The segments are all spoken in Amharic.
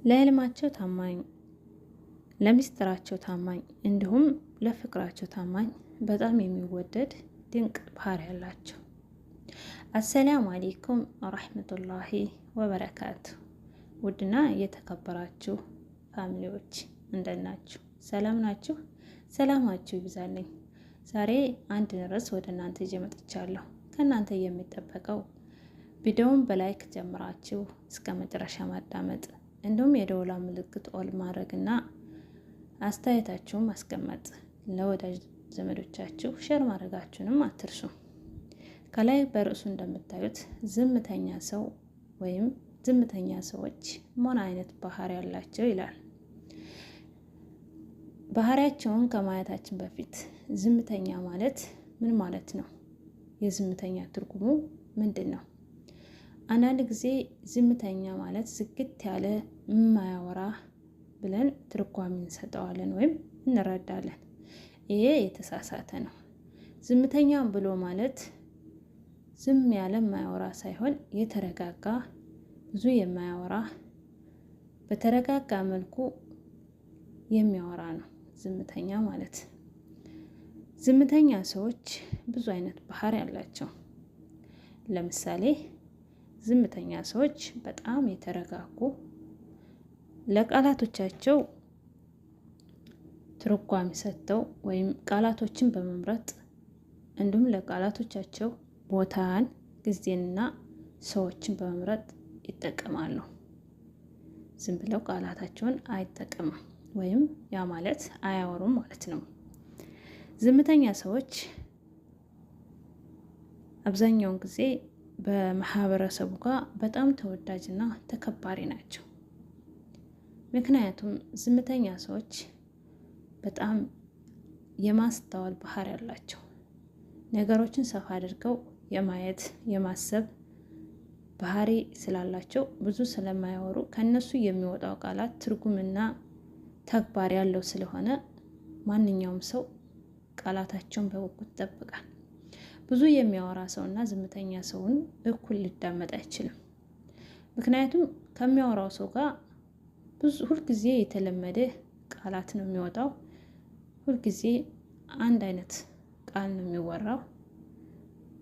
ለህልማቸው ታማኝ፣ ለሚስጥራቸው ታማኝ እንዲሁም ለፍቅራቸው ታማኝ በጣም የሚወደድ ድንቅ ባህሪ ያላቸው። አሰላሙ አሌይኩም ወራህመቱላሂ ወበረካቱ። ውድና የተከበራችሁ ፋሚሊዎች እንደናችሁ? ሰላም ናችሁ? ሰላማችሁ ይብዛልኝ። ዛሬ አንድ ርዕስ ወደ እናንተ ይዤ መጥቻለሁ። ከእናንተ የሚጠበቀው ቪዲዮውን በላይክ ጀምራችሁ እስከ መጨረሻ ማዳመጥ እንዲሁም የደወላ ምልክት ኦል ማድረግና አስተያየታችሁን ማስቀመጥ፣ ለወዳጅ ዘመዶቻችሁ ሼር ማድረጋችሁንም አትርሱ። ከላይ በርዕሱ እንደምታዩት ዝምተኛ ሰው ወይም ዝምተኛ ሰዎች ምን አይነት ባህሪ ያላቸው ይላል። ባህሪያቸውን ከማየታችን በፊት ዝምተኛ ማለት ምን ማለት ነው? የዝምተኛ ትርጉሙ ምንድን ነው? አንዳንድ ጊዜ ዝምተኛ ማለት ዝግት ያለ የማያወራ ብለን ትርጓሜ እንሰጠዋለን ወይም እንረዳለን። ይሄ የተሳሳተ ነው። ዝምተኛ ብሎ ማለት ዝም ያለ የማያወራ ሳይሆን የተረጋጋ፣ ብዙ የማያወራ በተረጋጋ መልኩ የሚያወራ ነው ዝምተኛ ማለት። ዝምተኛ ሰዎች ብዙ አይነት ባህሪ ያላቸው። ለምሳሌ ዝምተኛ ሰዎች በጣም የተረጋጉ፣ ለቃላቶቻቸው ትርጓሜ ሰጥተው ወይም ቃላቶችን በመምረጥ እንዲሁም ለቃላቶቻቸው ቦታን፣ ጊዜንና ሰዎችን በመምረጥ ይጠቀማሉ። ዝም ብለው ቃላታቸውን አይጠቀሙም ወይም ያ ማለት አያወሩም ማለት ነው። ዝምተኛ ሰዎች አብዛኛውን ጊዜ በማህበረሰቡ ጋር በጣም ተወዳጅና ተከባሪ ናቸው። ምክንያቱም ዝምተኛ ሰዎች በጣም የማስተዋል ባህሪ ያላቸው፣ ነገሮችን ሰፋ አድርገው የማየት የማሰብ ባህሪ ስላላቸው ብዙ ስለማያወሩ ከነሱ የሚወጣው ቃላት ትርጉምና ተግባር ያለው ስለሆነ ማንኛውም ሰው ቃላታቸውን በጉጉት ይጠብቃል። ብዙ የሚያወራ ሰውና ዝምተኛ ሰውን እኩል ሊዳመጥ አይችልም። ምክንያቱም ከሚያወራው ሰው ጋር ሁልጊዜ የተለመደ ቃላት ነው የሚወጣው። ሁልጊዜ አንድ አይነት ቃል ነው የሚወራው።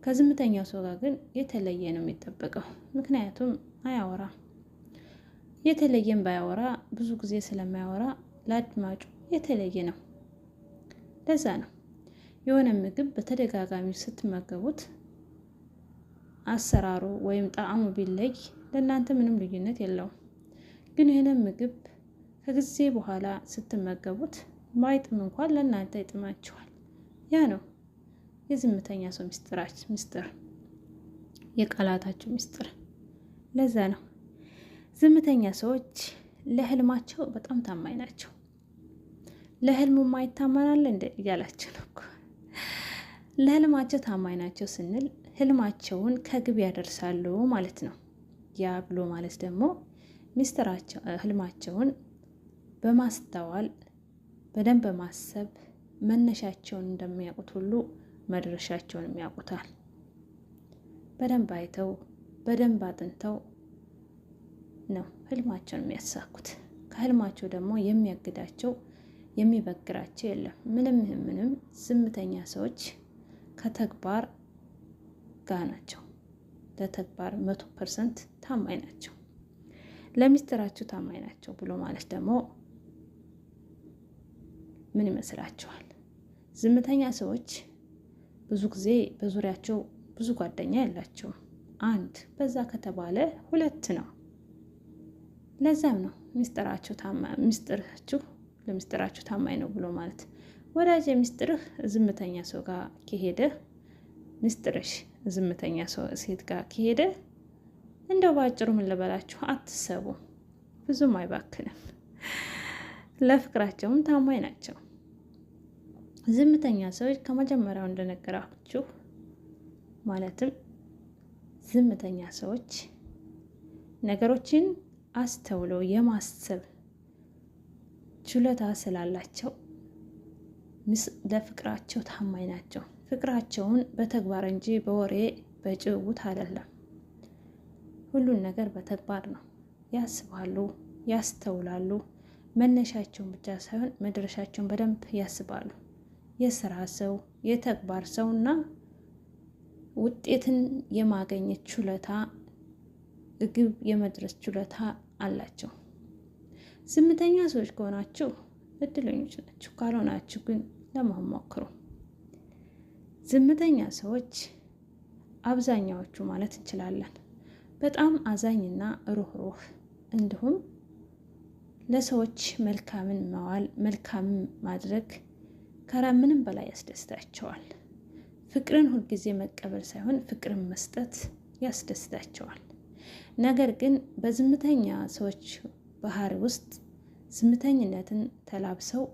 ከዝምተኛው ሰው ጋር ግን የተለየ ነው የሚጠበቀው። ምክንያቱም አያወራም። የተለየም ባያወራ ብዙ ጊዜ ስለማያወራ ለአድማጩ የተለየ ነው። ለዛ ነው የሆነ ምግብ በተደጋጋሚ ስትመገቡት አሰራሩ ወይም ጣዕሙ ቢለይ ለእናንተ ምንም ልዩነት የለውም። ግን ይህንን ምግብ ከጊዜ በኋላ ስትመገቡት ማይጥም እንኳን ለእናንተ ይጥማችኋል። ያ ነው የዝምተኛ ሰው ምስጢር፣ የቃላታቸው ምስጢር። ለዛ ነው ዝምተኛ ሰዎች ለህልማቸው በጣም ታማኝ ናቸው። ለህልሙ ማይታመናል እንደ እያላችሁ ነው እኮ። ለህልማቸው ታማኝ ናቸው ስንል ህልማቸውን ከግብ ያደርሳሉ ማለት ነው። ያ ብሎ ማለት ደግሞ ሚስጥራቸው ህልማቸውን በማስተዋል በደንብ በማሰብ መነሻቸውን እንደሚያውቁት ሁሉ መድረሻቸውን ያውቁታል። በደንብ አይተው በደንብ አጥንተው ነው ህልማቸውን የሚያሳኩት። ከህልማቸው ደግሞ የሚያግዳቸው የሚበግራቸው የለም። ምንም ዝምተኛ ሰዎች ከተግባር ጋር ናቸው። ለተግባር 100% ታማኝ ናቸው። ለሚስጥራቸው ታማኝ ናቸው ብሎ ማለት ደግሞ ምን ይመስላችኋል? ዝምተኛ ሰዎች ብዙ ጊዜ በዙሪያቸው ብዙ ጓደኛ ያላቸው፣ አንድ በዛ ከተባለ 2 ነው። ለዛም ነው ለሚስጥራችሁ ታማኝ ነው ብሎ ማለት። ወዳጅ ሚስጥርህ ዝምተኛ ሰው ጋር ከሄደ፣ ሚስጥርሽ ዝምተኛ ሴት ጋር ከሄደ እንደው ባጭሩ ምን ልበላችሁ፣ አትሰቡ፣ ብዙም አይባክንም። ለፍቅራቸውም ታማኝ ናቸው። ዝምተኛ ሰዎች ከመጀመሪያው እንደነገራችሁ ማለትም ዝምተኛ ሰዎች ነገሮችን አስተውለው የማሰብ ችሎታ ስላላቸው ለፍቅራቸው ታማኝ ናቸው። ፍቅራቸውን በተግባር እንጂ በወሬ በጭውውት አይደለም። ሁሉን ነገር በተግባር ነው። ያስባሉ፣ ያስተውላሉ። መነሻቸውን ብቻ ሳይሆን መድረሻቸውን በደንብ ያስባሉ። የስራ ሰው፣ የተግባር ሰውና ውጤትን የማገኘት ችሎታ፣ ግብ የመድረስ ችሎታ አላቸው። ዝምተኛ ሰዎች ከሆናችሁ እድለኞች ናቸው። ካልሆናችሁ ግን ለመሆን ሞክሩ። ዝምተኛ ሰዎች አብዛኛዎቹ ማለት እንችላለን በጣም አዛኝና ሩህሩህ እንዲሁም ለሰዎች መልካምን መዋል መልካምን ማድረግ ከምንም በላይ ያስደስታቸዋል። ፍቅርን ሁልጊዜ መቀበል ሳይሆን ፍቅርን መስጠት ያስደስታቸዋል። ነገር ግን በዝምተኛ ሰዎች ባህሪ ውስጥ ዝምተኝነትን ተላብሰው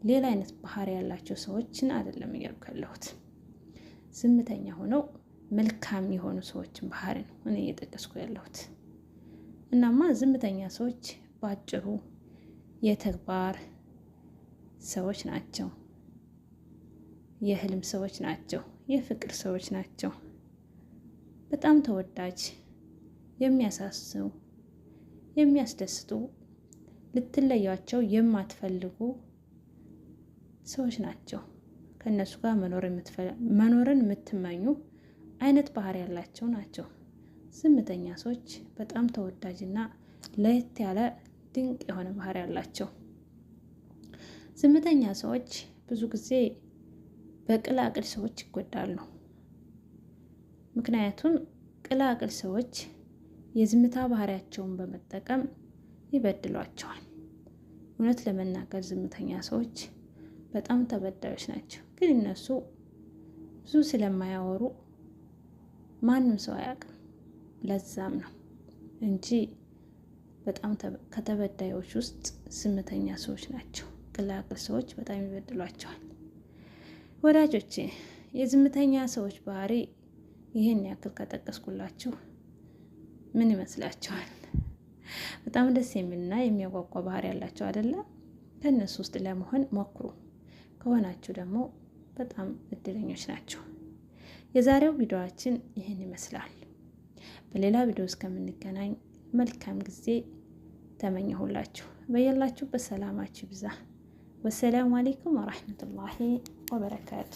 ሌላ አይነት ባህሪ ያላቸው ሰዎችን አይደለም እያልኩ ያለሁት። ዝምተኛ ሆነው መልካም የሆኑ ሰዎችን ባህሪ ነው እኔ እየጠቀስኩ ያለሁት። እናማ ዝምተኛ ሰዎች በአጭሩ የተግባር ሰዎች ናቸው፣ የህልም ሰዎች ናቸው፣ የፍቅር ሰዎች ናቸው። በጣም ተወዳጅ፣ የሚያሳስቡ፣ የሚያስደስቱ፣ ልትለያቸው የማትፈልጉ ሰዎች ናቸው። ከእነሱ ጋር መኖርን የምትመኙ አይነት ባህሪ ያላቸው ናቸው። ዝምተኛ ሰዎች በጣም ተወዳጅና ለየት ያለ ድንቅ የሆነ ባህሪ ያላቸው። ዝምተኛ ሰዎች ብዙ ጊዜ በቅላቅል ሰዎች ይጎዳሉ። ምክንያቱም ቅላቅል ሰዎች የዝምታ ባህሪያቸውን በመጠቀም ይበድሏቸዋል። እውነት ለመናገር ዝምተኛ ሰዎች በጣም ተበዳዮች ናቸው። ግን እነሱ ብዙ ስለማያወሩ ማንም ሰው አያውቅም። ለዛም ነው እንጂ በጣም ከተበዳዮች ውስጥ ዝምተኛ ሰዎች ናቸው። ቅላቅል ሰዎች በጣም ይበድሏቸዋል። ወዳጆቼ የዝምተኛ ሰዎች ባህሪ ይህን ያክል ከጠቀስኩላችሁ ምን ይመስላችኋል? በጣም ደስ የሚልና የሚያጓጓ ባህሪ ያላቸው አይደለም? ከእነሱ ውስጥ ለመሆን ሞክሩ። ከሆናችሁ ደግሞ በጣም እድለኞች ናቸው። የዛሬው ቪዲዮአችን ይህን ይመስላል። በሌላ ቪዲዮ እስከምንገናኝ መልካም ጊዜ ተመኘሁላችሁ። በያላችሁበት ሰላማችሁ ይብዛ። ወሰላሙ አለይኩም ወራህመቱላሂ ወበረካቱ።